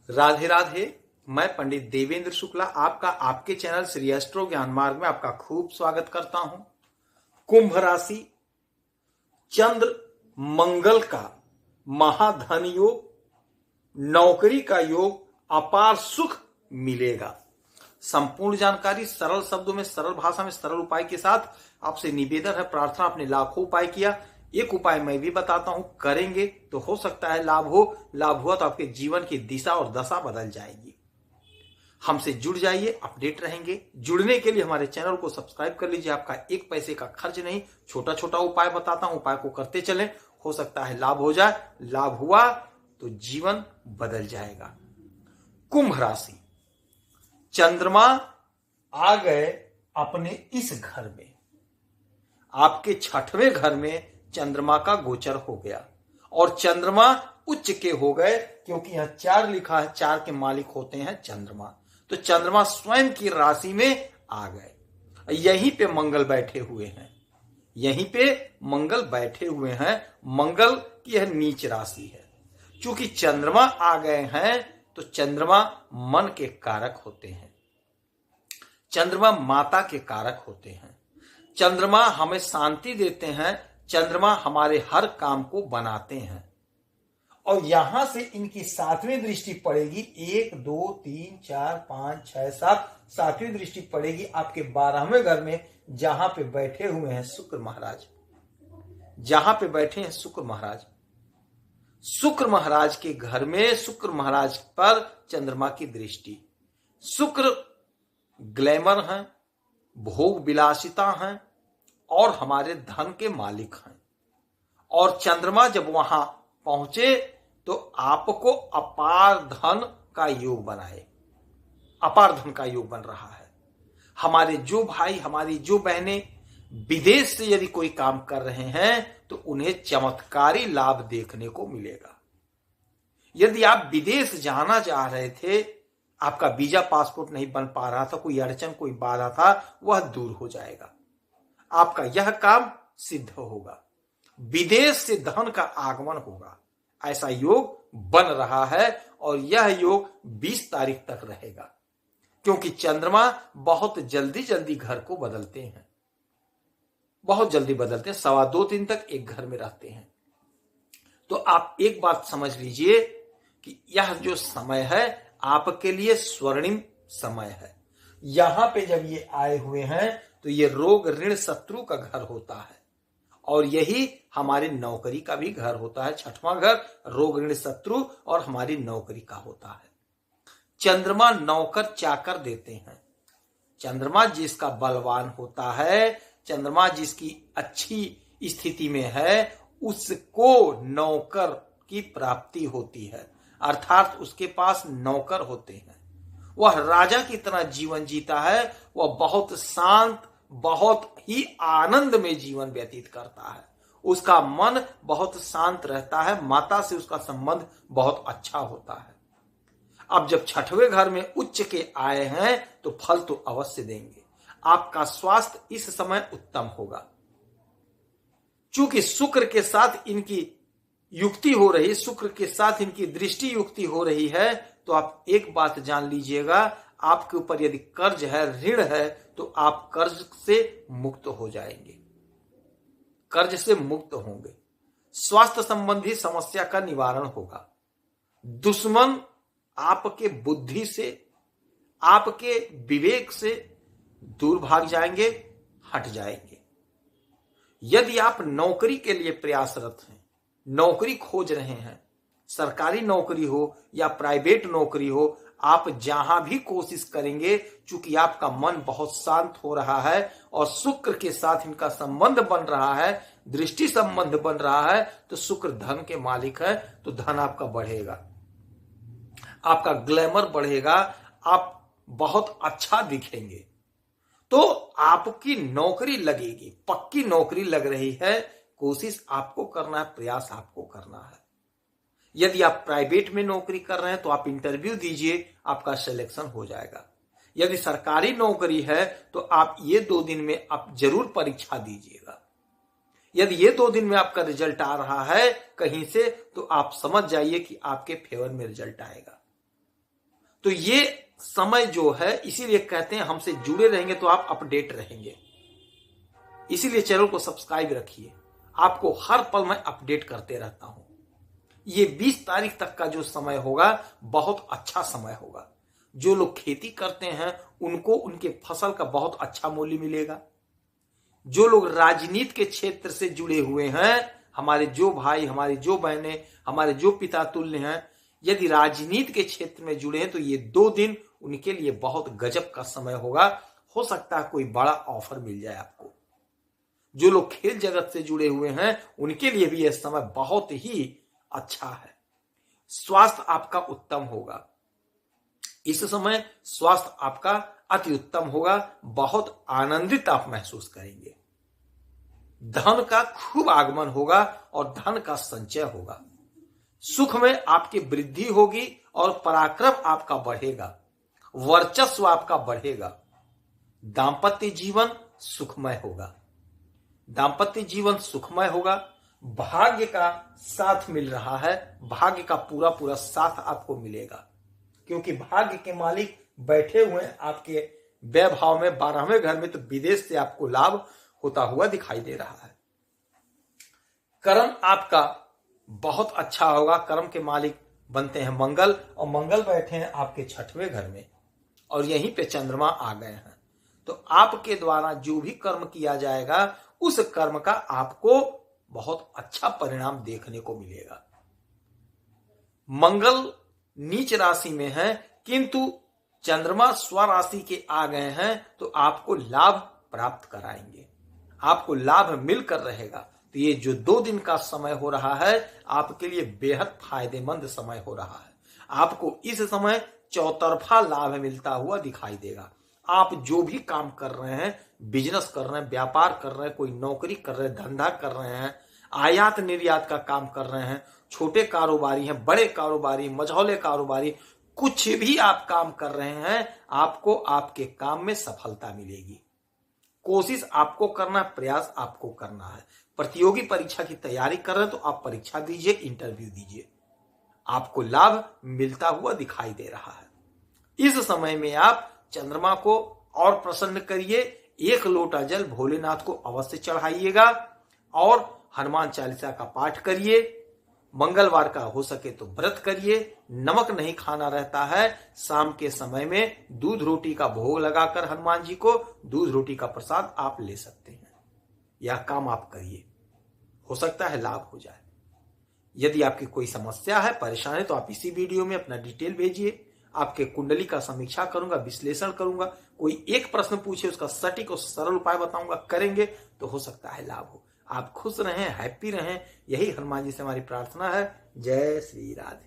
राधे राधे। मैं पंडित देवेंद्र शुक्ला आपका आपके चैनल श्री एस्ट्रो ज्ञान मार्ग में आपका खूब स्वागत करता हूं। कुंभ राशि, चंद्र मंगल का महाधन योग, नौकरी का योग, अपार सुख मिलेगा। संपूर्ण जानकारी सरल शब्दों में, सरल भाषा में, सरल उपाय के साथ आपसे निवेदन है, प्रार्थना। आपने लाखों उपाय किया, एक उपाय मैं भी बताता हूं, करेंगे तो हो सकता है लाभ हो। लाभ हुआ तो आपके जीवन की दिशा और दशा बदल जाएगी। हमसे जुड़ जाइए, अपडेट रहेंगे। जुड़ने के लिए हमारे चैनल को सब्सक्राइब कर लीजिए। आपका एक पैसे का खर्च नहीं, छोटा छोटा उपाय बताता हूं, उपाय को करते चलें, हो सकता है लाभ हो जाए। लाभ हुआ तो जीवन बदल जाएगा। कुंभ राशि, चंद्रमा आ गए अपने इस घर में। आपके छठवें घर में चंद्रमा का गोचर हो गया और चंद्रमा उच्च के हो गए, क्योंकि यहां 4 लिखा है, 4 के मालिक होते हैं चंद्रमा। तो चंद्रमा स्वयं की राशि में आ गए। यहीं पे मंगल बैठे हुए हैं, यहीं पे मंगल बैठे हुए हैं। मंगल की यह नीच राशि है। चूंकि चंद्रमा आ गए हैं तो चंद्रमा मन के कारक होते हैं, चंद्रमा माता के कारक होते हैं, चंद्रमा हमें शांति देते हैं, चंद्रमा हमारे हर काम को बनाते हैं। और यहां से इनकी 7वीं दृष्टि पड़ेगी। 1 2 3 4 5 6 7, 7वीं दृष्टि पड़ेगी आपके 12वें घर में, जहां पे बैठे हुए हैं शुक्र महाराज। जहां पे बैठे हैं शुक्र महाराज, शुक्र महाराज के घर में, शुक्र महाराज पर चंद्रमा की दृष्टि। शुक्र ग्लैमर हैं, भोग विलासिता हैं और हमारे धन के मालिक हैं। और चंद्रमा जब वहां पहुंचे तो आपको अपार धन का योग बनाए। अपार धन का योग बन रहा है। हमारे जो भाई, हमारी जो बहनें विदेश से यदि कोई काम कर रहे हैं तो उन्हें चमत्कारी लाभ देखने को मिलेगा। यदि आप विदेश जाना चाह रहे थे, आपका वीजा पासपोर्ट नहीं बन पा रहा था, कोई अड़चन, कोई बाधा था, वह दूर हो जाएगा। आपका यह काम सिद्ध होगा। विदेश से धन का आगमन होगा, ऐसा योग बन रहा है। और यह योग 20 तारीख तक रहेगा, क्योंकि चंद्रमा बहुत जल्दी जल्दी घर को बदलते हैं, बहुत जल्दी बदलते हैं। 2.25 दिन तक एक घर में रहते हैं। तो आप एक बात समझ लीजिए कि यह जो समय है आपके लिए स्वर्णिम समय है। यहां पे जब ये आए हुए हैं तो ये रोग ऋण शत्रु का घर होता है, और यही हमारी नौकरी का भी घर होता है। 6वां घर रोग ऋण शत्रु और हमारी नौकरी का होता है। चंद्रमा नौकर चाकर देते हैं। चंद्रमा जिसका बलवान होता है, चंद्रमा जिसकी अच्छी स्थिति में है, उसको नौकर की प्राप्ति होती है, अर्थात उसके पास नौकर होते हैं। वह राजा की तरह जीवन जीता है। वह बहुत शांत, बहुत ही आनंद में जीवन व्यतीत करता है। उसका मन बहुत शांत रहता है। माता से उसका संबंध बहुत अच्छा होता है। अब जब 6वें घर में उच्च के आए हैं तो फल तो अवश्य देंगे। आपका स्वास्थ्य इस समय उत्तम होगा। चूंकि शुक्र के साथ इनकी युक्ति हो रही, शुक्र के साथ इनकी दृष्टि युक्ति हो रही है, तो आप एक बात जान लीजिएगा, आपके ऊपर यदि कर्ज है, ऋण है, तो आप कर्ज से मुक्त हो जाएंगे, कर्ज से मुक्त होंगे। स्वास्थ्य संबंधी समस्या का निवारण होगा। दुश्मन आपके बुद्धि से, आपके विवेक से दूर भाग जाएंगे, हट जाएंगे। यदि आप नौकरी के लिए प्रयासरत हैं, नौकरी खोज रहे हैं, सरकारी नौकरी हो या प्राइवेट नौकरी हो, आप जहां भी कोशिश करेंगे, चूंकि आपका मन बहुत शांत हो रहा है और शुक्र के साथ इनका संबंध बन रहा है, दृष्टि संबंध बन रहा है, तो शुक्र धन के मालिक है, तो धन आपका बढ़ेगा, आपका ग्लैमर बढ़ेगा, आप बहुत अच्छा दिखेंगे। तो आपकी नौकरी लगेगी, पक्की नौकरी लग रही है। कोशिश आपको करना है, प्रयास आपको करना है। यदि आप प्राइवेट में नौकरी कर रहे हैं तो आप इंटरव्यू दीजिए, आपका सिलेक्शन हो जाएगा। यदि सरकारी नौकरी है तो आप ये 2 दिन में आप जरूर परीक्षा दीजिएगा। यदि ये 2 दिन में आपका रिजल्ट आ रहा है कहीं से, तो आप समझ जाइए कि आपके फेवर में रिजल्ट आएगा। तो ये समय जो है, इसीलिए कहते हैं हमसे जुड़े रहेंगे तो आप अपडेट रहेंगे। इसीलिए चैनल को सब्सक्राइब रखिए, आपको हर पल मैं अपडेट करते रहता हूं। ये 20 तारीख तक का जो समय होगा बहुत अच्छा समय होगा। जो लोग खेती करते हैं उनको उनके फसल का बहुत अच्छा मूल्य मिलेगा। जो लोग राजनीति के क्षेत्र से जुड़े हुए हैं, हमारे जो भाई, हमारी जो बहनें, हमारे जो पिता तुल्य हैं, यदि राजनीति के क्षेत्र में जुड़े हैं तो ये 2 दिन उनके लिए बहुत गजब का समय होगा। हो सकता है कोई बड़ा ऑफर मिल जाए आपको। जो लोग खेल जगत से जुड़े हुए हैं उनके लिए भी यह समय बहुत ही अच्छा है। स्वास्थ्य आपका उत्तम होगा। इस समय स्वास्थ्य आपका अति उत्तम होगा, बहुत आनंदित आप महसूस करेंगे। धन का खूब आगमन होगा और धन का संचय होगा। सुख में आपकी वृद्धि होगी और पराक्रम आपका बढ़ेगा, वर्चस्व आपका बढ़ेगा। दांपत्य जीवन सुखमय होगा। दांपत्य जीवन सुखमय होगा। भाग्य का साथ मिल रहा है, भाग्य का पूरा पूरा साथ आपको मिलेगा, क्योंकि भाग्य के मालिक बैठे हुए हैं आपके वैभाव में 12वें घर में, तो विदेश से आपको लाभ होता हुआ दिखाई दे रहा है। कर्म आपका बहुत अच्छा होगा। कर्म के मालिक बनते हैं मंगल, और मंगल बैठे हैं आपके 6वें घर में, और यहीं पे चंद्रमा आ गए हैं। तो आपके द्वारा जो भी कर्म किया जाएगा उस कर्म का आपको बहुत अच्छा परिणाम देखने को मिलेगा। मंगल नीच राशि में है, किंतु चंद्रमा स्वराशि के आ गए हैं, तो आपको लाभ प्राप्त कराएंगे, आपको लाभ मिलकर रहेगा। तो ये जो 2 दिन का समय हो रहा है आपके लिए बेहद फायदेमंद समय हो रहा है। आपको इस समय चौतरफा लाभ मिलता हुआ दिखाई देगा। आप जो भी काम कर रहे हैं, बिजनेस कर रहे हैं, व्यापार कर रहे हैं, कोई नौकरी कर रहे हैं, धंधा कर रहे हैं, आयात निर्यात का काम कर रहे हैं, छोटे कारोबारी हैं, बड़े कारोबारी, मझौले कारोबारी, कुछ भी आप काम कर रहे हैं, आपको आपके काम में सफलता मिलेगी। कोशिश आपको करना, प्रयास आपको करना है। प्रतियोगी परीक्षा की तैयारी कर रहे हैं तो आप परीक्षा दीजिए, इंटरव्यू दीजिए, आपको लाभ मिलता हुआ दिखाई दे रहा है। इस समय में आप चंद्रमा को और प्रसन्न करिए। 1 लोटा जल भोलेनाथ को अवश्य चढ़ाइएगा और हनुमान चालीसा का पाठ करिए। मंगलवार का हो सके तो व्रत करिए। नमक नहीं खाना रहता है। शाम के समय में दूध रोटी का भोग लगाकर हनुमान जी को दूध रोटी का प्रसाद आप ले सकते हैं। यह काम आप करिए, हो सकता है लाभ हो जाए। यदि आपकी कोई समस्या है, परेशानी, तो आप इसी वीडियो में अपना डिटेल भेजिए। आपके कुंडली का समीक्षा करूंगा, विश्लेषण करूंगा। कोई एक प्रश्न पूछे, उसका सटीक और सरल उपाय बताऊंगा, करेंगे तो हो सकता है लाभ हो। आप खुश रहें, हैप्पी रहें, यही हनुमान जी से हमारी प्रार्थना है। जय श्री राधे।